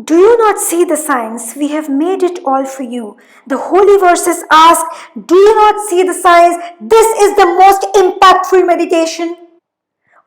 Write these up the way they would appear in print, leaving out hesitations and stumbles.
Do you not see the signs? We have made it all for you. The holy verses ask, do you not see the signs? This is the most impactful meditation.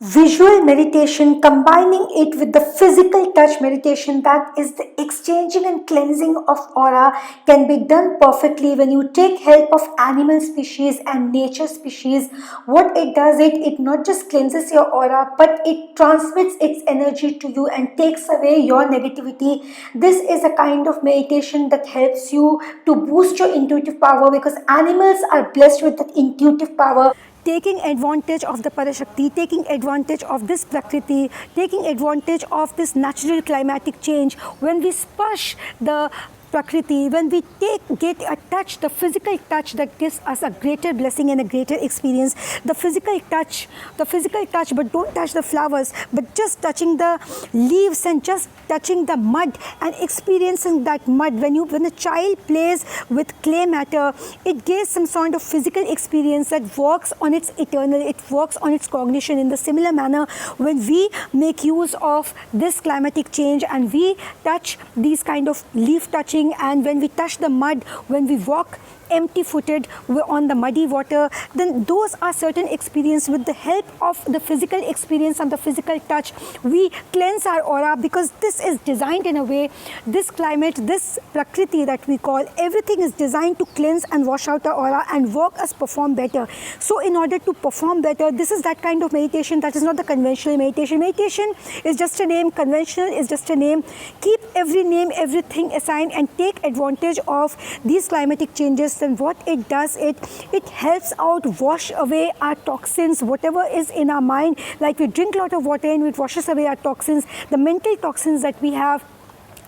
Visual meditation, combining it with the physical touch meditation, that is the exchanging and cleansing of aura, can be done perfectly when you take help of animal species and nature species. What it does, it not just cleanses your aura, but it transmits its energy to you and takes away your negativity. This is a kind of meditation that helps you to boost your intuitive power, because animals are blessed with that intuitive power. Taking advantage of the Parashakti, taking advantage of this Prakriti, taking advantage of this natural climatic change. When we sparsh the Prakriti, when we get a touch, the physical touch that gives us a greater blessing and a greater experience. The physical touch, but don't touch the flowers, but just touching the leaves and just touching the mud and experiencing that mud. When a child plays with clay matter, it gives some sort of physical experience that works on its eternal, it works on its cognition. In the similar manner, when we make use of this climatic change and we touch these kind of leaf touching, and when we touch the mud, when we walk empty-footed on the muddy water, then those are certain experiences. With the help of the physical experience and the physical touch, we cleanse our aura, because this is designed in a way, this climate, this Prakriti that we call, everything is designed to cleanse and wash out our aura and work us perform better. So in order to perform better, this is that kind of meditation that is not the conventional meditation. Meditation is just a name, conventional is just a name. Keep every name, everything aside, and take advantage of these climatic changes. And what it does, it helps out wash away our toxins, whatever is in our mind. Like we drink a lot of water and it washes away our toxins, the mental toxins that we have,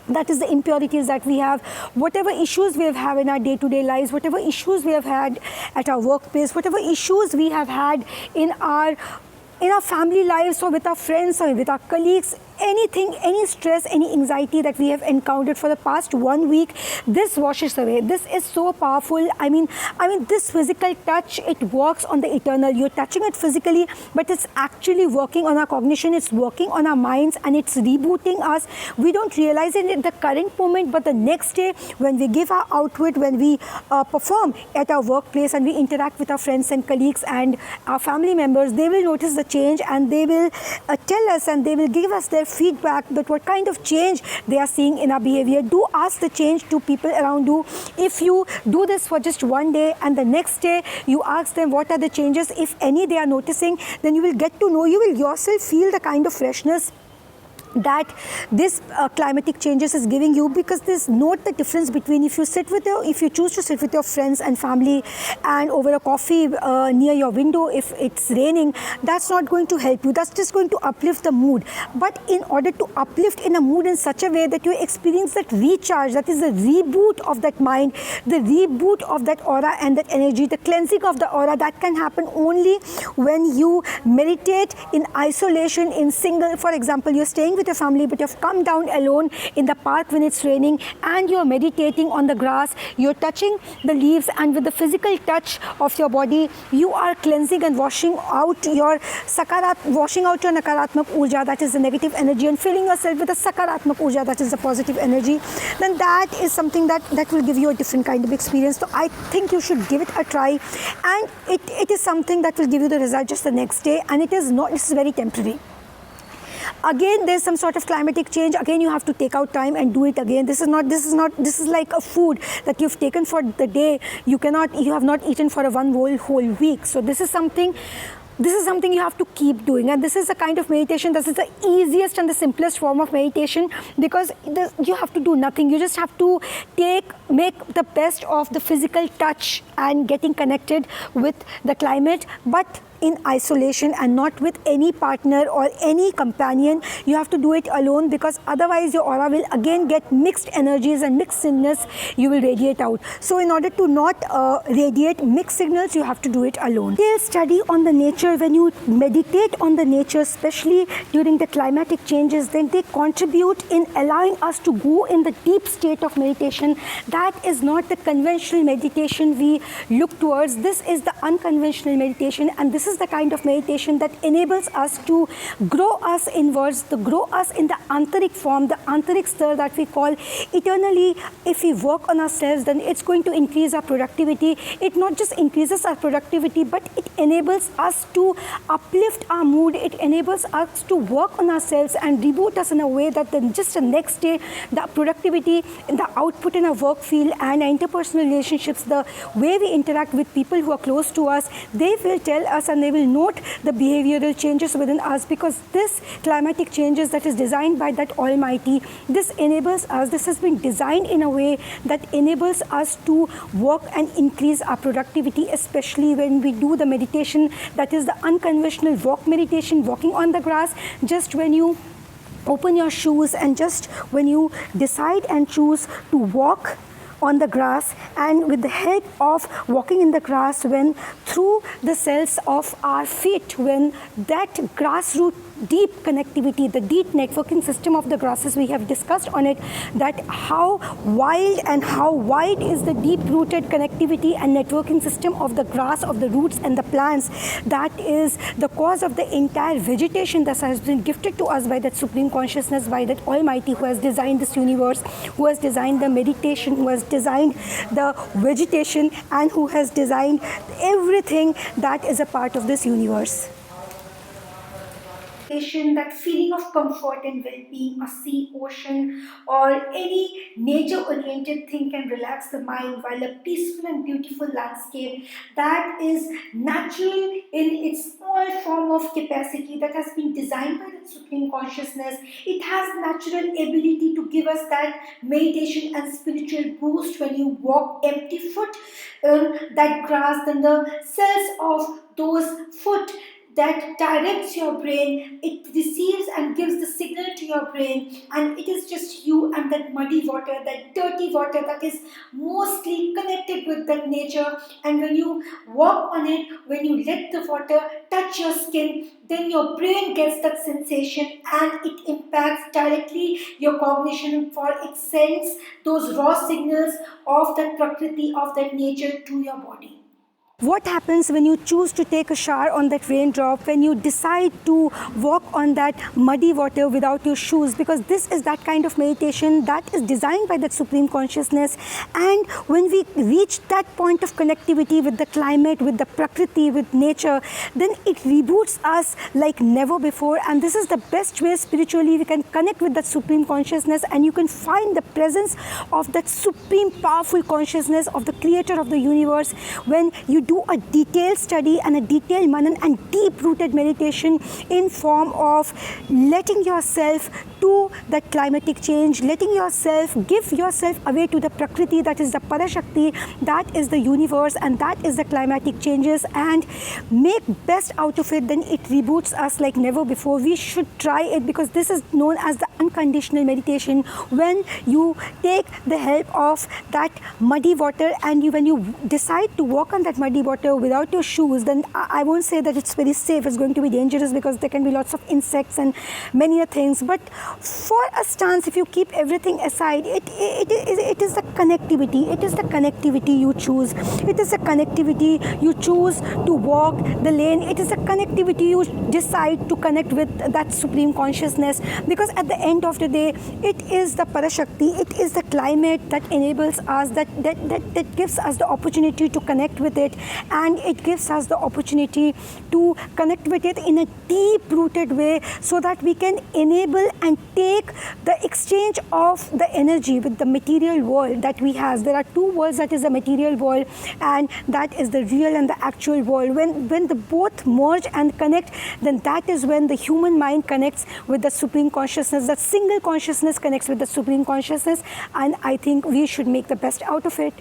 that is the impurities that we have, whatever issues we have in our day-to-day lives, whatever issues we have had at our workplace, whatever issues we have had in our family lives, or with our friends, or with our colleagues, anything, any stress, any anxiety that we have encountered for the past 1 week, this washes away. This is so powerful. I mean, this physical touch, it works on the eternal. You're touching it physically, but it's actually working on our cognition, it's working on our minds, and it's rebooting us. We don't realize it in the current moment, but the next day, when we give our output, when we perform at our workplace and we interact with our friends and colleagues and our family members, they will notice the change, and they will tell us, and they will give us their feedback that what kind of change they are seeing in our behavior. Do ask the change to people around you. If you do this for just one day and the next day you ask them what are the changes, if any they are noticing, then you will get to know, you will yourself feel the kind of freshness that this climatic changes is giving you. Because this, note the difference between if you choose to sit with your friends and family and over a coffee near your window, if it's raining, that's not going to help you, that's just going to uplift the mood. But in order to uplift in a mood in such a way that you experience that recharge, that is the reboot of that mind, the reboot of that aura and that energy, the cleansing of the aura, that can happen only when you meditate in isolation, in single. For example, you're staying with your family, but you've come down alone in the park when it's raining, and you're meditating on the grass, you're touching the leaves, and with the physical touch of your body, you are cleansing and washing out your nakaratmak urja, that is the negative energy, and filling yourself with the sakaratmak urja, that is the positive energy. Then that is something that will give you a different kind of experience. So I think you should give it a try, and it is something that will give you the result just the next day, and it is very temporary. Again, there's some sort of climatic change. Again, you have to take out time and do it again. This is like a food that you've taken for the day. You have not eaten for one whole week. So this is something you have to keep doing, and this is a kind of meditation. This is the easiest and the simplest form of meditation, because you have to do nothing. You just have to make the best of the physical touch and getting connected with the climate, but in isolation and not with any partner or any companion. You have to do it alone, because otherwise your aura will again get mixed energies and mixed signals you will radiate out. So in order to not radiate mixed signals, you have to do it alone. Study on the nature. When you meditate on the nature, especially during the climatic changes, then they contribute in allowing us to go in the deep state of meditation. That is not the conventional meditation we look towards. This is the unconventional meditation, and this is is the kind of meditation that enables us to grow us inwards, to grow us in the antarik form, the antarik stir that we call eternally. If we work on ourselves, then it's going to increase our productivity. It not just increases our productivity, but it enables us to uplift our mood. It enables us to work on ourselves and reboot us in a way that then just the next day, the productivity, the output in our work field and our interpersonal relationships, the way we interact with people who are close to us, they will tell us and they will note the behavioral changes within us, because this climatic changes that is designed by that Almighty, this enables us, this has been designed in a way that enables us to work and increase our productivity, especially when we do the meditation that is the unconventional walk meditation, walking on the grass. Just when you open your shoes and just when you decide and choose to walk on the grass, and with the help of walking in the grass, when through the cells of our feet, when that grassroot deep connectivity, the deep networking system of the grasses, we have discussed on it, that how wild and how wide is the deep-rooted connectivity and networking system of the grass, of the roots and the plants. That is the cause of the entire vegetation that has been gifted to us by that Supreme Consciousness, by that Almighty who has designed this universe, who has designed the meditation, who has designed the vegetation, and who has designed everything that is a part of this universe. That feeling of comfort and well-being, a sea, ocean, or any nature-oriented thing can relax the mind, while a peaceful and beautiful landscape that is natural in its small form of capacity, that has been designed by the Supreme Consciousness, it has natural ability to give us that meditation and spiritual boost. When you walk empty foot on that grass, then the cells of those foot that directs your brain, it receives and gives the signal to your brain, and it is just you and that muddy water, that dirty water that is mostly connected with that nature. And when you walk on it, when you let the water touch your skin, then your brain gets that sensation and it impacts directly your cognition, for it sends those raw signals of that prakriti, of that nature to your body. What happens when you choose to take a shower on that raindrop, when you decide to walk on that muddy water without your shoes? Because this is that kind of meditation that is designed by that Supreme Consciousness. And when we reach that point of connectivity with the climate, with the prakriti, with nature, then it reboots us like never before. And this is the best way spiritually we can connect with that Supreme Consciousness, and you can find the presence of that supreme powerful consciousness of the creator of the universe when you do a detailed study and a detailed manan and deep-rooted meditation in form of letting yourself to that climatic change, letting yourself, give yourself away to the prakriti, that is the parashakti, that is the universe, and that is the climatic changes, and make best out of it. Then it reboots us like never before. We should try it, because this is known as the unconditional meditation. When you take the help of that muddy water and when you decide to walk on that muddy water without your shoes, then I won't say that it's very safe. It's going to be dangerous, because there can be lots of insects and many things. But for a stance, if you keep everything aside, it is the connectivity. It is the connectivity you choose. It is the connectivity you choose to walk the lane. It is the connectivity you decide to connect with that Supreme Consciousness, because at the end of the day, it is the Parashakti, it is the climate that enables us, that gives us the opportunity to connect with it, and it gives us the opportunity to connect with it in a deep-rooted way, so that we can enable and take the exchange of the energy with the material world that we have. There are two worlds, that is the material world and that is the real and the actual world. When the both merge and connect, then that is when the human mind connects with the Supreme Consciousness. That single consciousness connects with the Supreme Consciousness, and I think we should make the best out of it.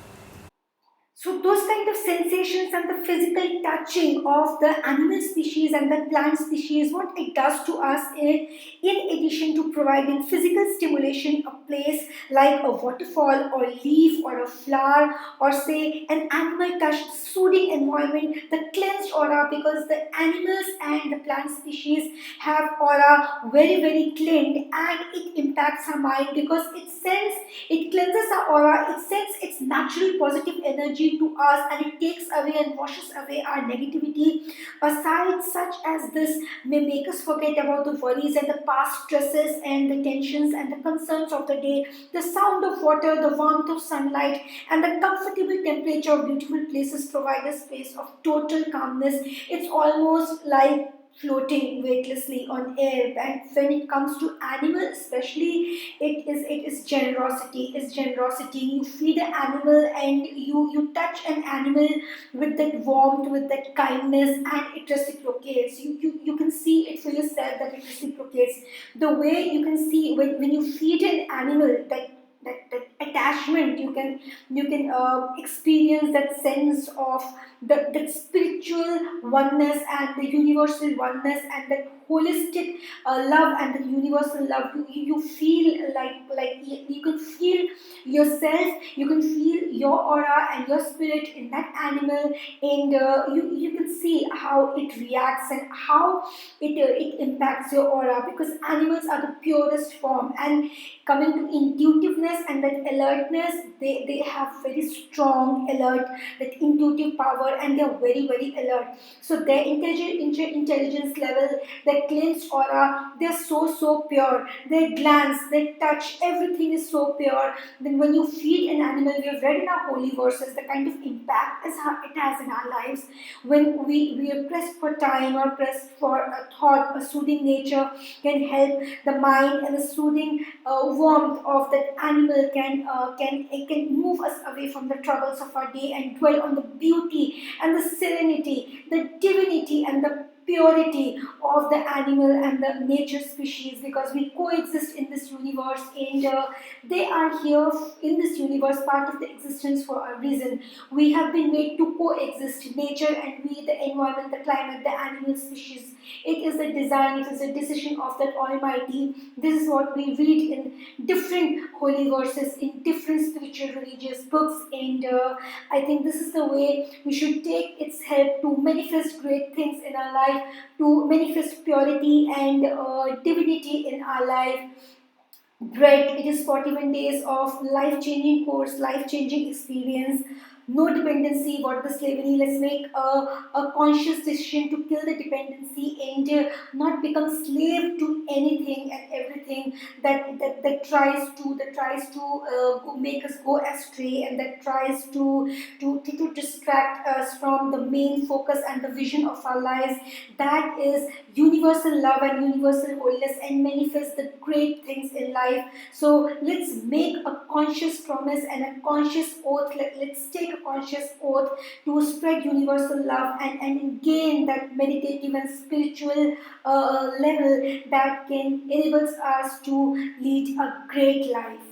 So those kind of sensations and the physical touching of the animal species and the plant species, what it does to us is, in addition to providing physical stimulation, a place like a waterfall or leaf or a flower, or say an animal touched soothing environment, the cleansed aura, because the animals and the plant species have aura very, very cleansed, and it impacts our mind, because it cleanses our aura, it sends its natural positive energy energy to us, and it takes away and washes away our negativity. A sight such as this may make us forget about the worries and the past stresses and the tensions and the concerns of the day. The sound of water, the warmth of sunlight, and the comfortable temperature of beautiful places provide a space of total calmness. It's almost like floating weightlessly on air. And when it comes to animals especially, it is generosity. It's generosity. You feed an animal and you touch an animal with that warmth, with that kindness, and it reciprocates. You can see it for yourself that it reciprocates. The way you can see when you feed an animal, that attachment, you can experience that sense of that spiritual oneness and the universal oneness and that holistic love and the universal love. You feel like you can feel yourself, you can feel your aura and your spirit in that animal, and you can see how it reacts and how it impacts your aura, because animals are the purest form. And coming to intuitiveness and that alertness, they have very strong alert, that intuitive power, and they're very very alert. So their intelligence level, their cleansed aura, they're so pure. Their glance, their touch, everything is so pure. Then when you feed an animal, we have read in our holy verses the kind of impact it has in our lives. When we are pressed for time or pressed for a thought, a soothing nature can help the mind, and the soothing warmth of that animal can move us away from the troubles of our day and dwell on the beauty and the serenity, the divinity and the purity of the animal and the nature species, because we coexist in this universe, and they are here in this universe, part of the existence for a reason. We have been made to coexist, nature and we, the environment, the climate, the animal species. It is a design, it is a decision of that Almighty. This is what we read in different holy verses, in different spiritual religious books, and I think this is the way we should take its help to manifest great things in our life, to manifest purity and divinity in our life. Bread, it is 41 days of life changing course, life changing experience. No dependency, what the slavery. Let's make a conscious decision to kill the dependency and not become slave to anything and everything that tries to make us go astray, and that tries to distract us from the main focus and the vision of our lives. That is universal love and universal holiness, and manifest the great things in life. So let's make a conscious promise and a conscious oath. Let's take a conscious oath to spread universal love and gain that meditative and spiritual level that can enables us to lead a great life.